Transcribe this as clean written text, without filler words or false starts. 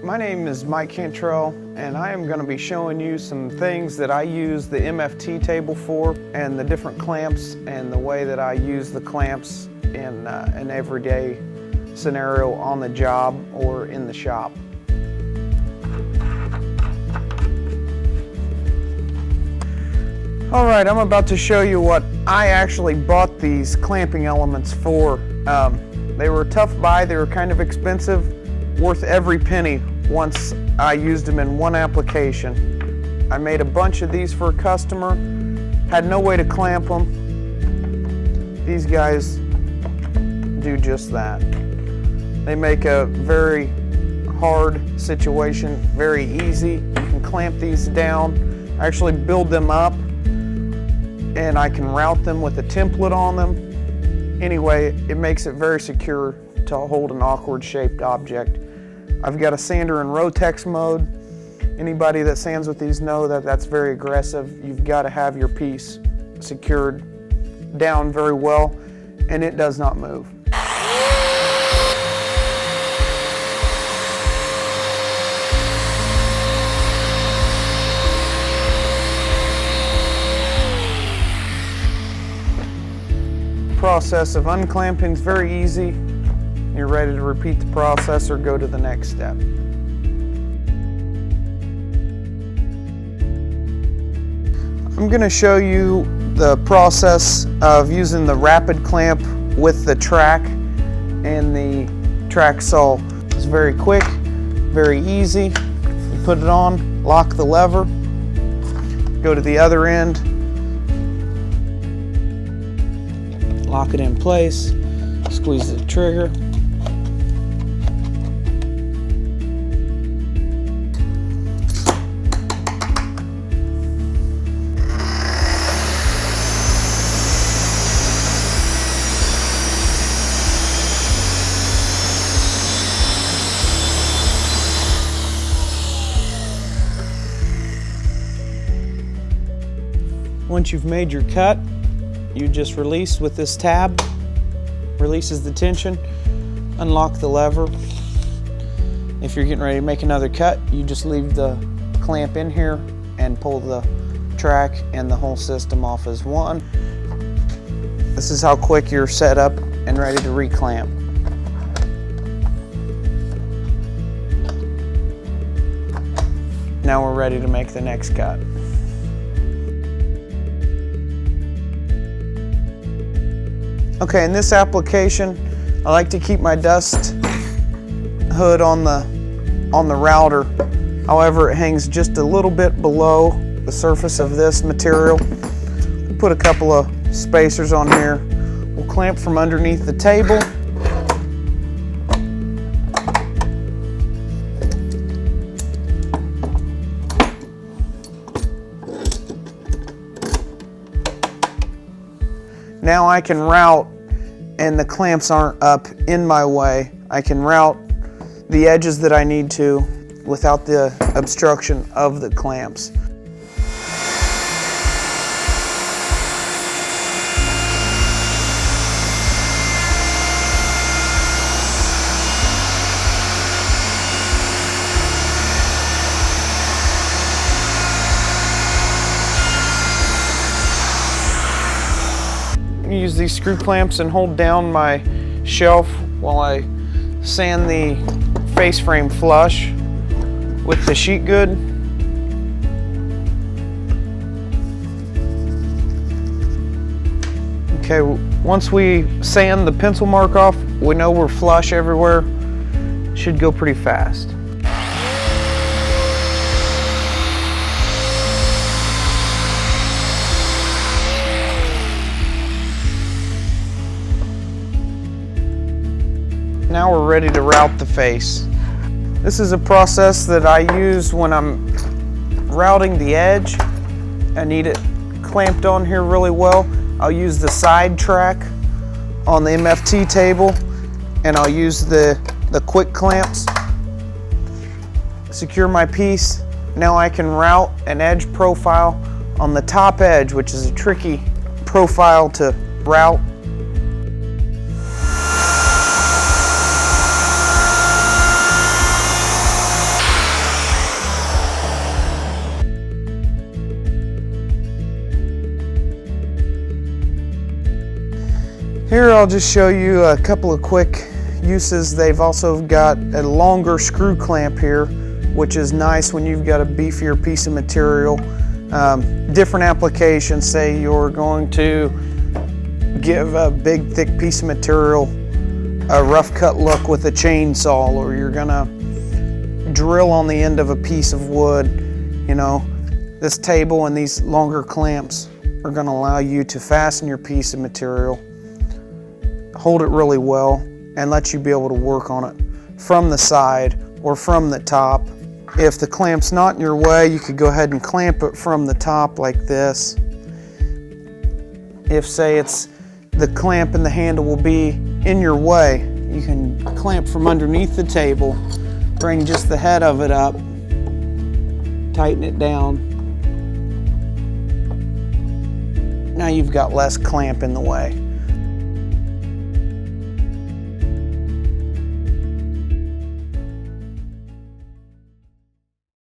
My name is Mike Cantrell, and I am going to be showing you some things that I use the MFT table for, and the different clamps and the way that I use the clamps in an everyday scenario on the job or in the shop. Alright, I'm about to show you what I actually bought these clamping elements for. They were a tough buy, they were kind of expensive, worth every penny once I used them in one application. I made a bunch of these for a customer, had no way to clamp them. These guys do just that. They make a very hard situation very easy. You can clamp these down, actually build them up, and I can route them with a template on them. Anyway, it makes it very secure to hold an awkward shaped object. I've got a sander in Rotex mode. Anybody that sands with these know that that's very aggressive. You've got to have your piece secured down very well, and it does not move. Process of unclamping is very easy. You're ready to repeat the process or go to the next step. I'm going to show you the process of using the rapid clamp with the track and the track saw. It's very quick, very easy. You put it on, lock the lever, go to the other end, lock it in place, squeeze the trigger. Once you've made your cut, you just release with this tab, releases the tension, unlock the lever. If you're getting ready to make another cut, you just leave the clamp in here and pull the track and the whole system off as one. This is how quick you're set up and ready to reclamp. Now we're ready to make the next cut. Okay, in this application, I like to keep my dust hood on the router. However, it hangs just a little bit below the surface of this material. We'll put a couple of spacers on here. We'll clamp from underneath the table. Now I can route, and the clamps aren't up in my way. I can route the edges that I need to without the obstruction of the clamps. Use these screw clamps and hold down my shelf while I sand the face frame flush with the sheet good. Okay, once we sand the pencil mark off, we know we're flush everywhere. Should go pretty fast. Now we're ready to route the face. This is a process that I use when I'm routing the edge. I need it clamped on here really well. I'll use the side track on the MFT table, and I'll use the quick clamps. Secure my piece. Now I can route an edge profile on the top edge, which is a tricky profile to route. Here I'll just show you a couple of quick uses. They've also got a longer screw clamp here, which is nice when you've got a beefier piece of material. Different applications, say you're going to give a big thick piece of material a rough cut look with a chainsaw, or you're gonna drill on the end of a piece of wood. You know, this table and these longer clamps are going to allow you to fasten your piece of material, hold it really well, and let you be able to work on it from the side or from the top. If the clamp's not in your way, you could go ahead and clamp it from the top like this. If, say, it's the clamp and the handle will be in your way, you can clamp from underneath the table, bring just the head of it up, tighten it down. Now you've got less clamp in the way.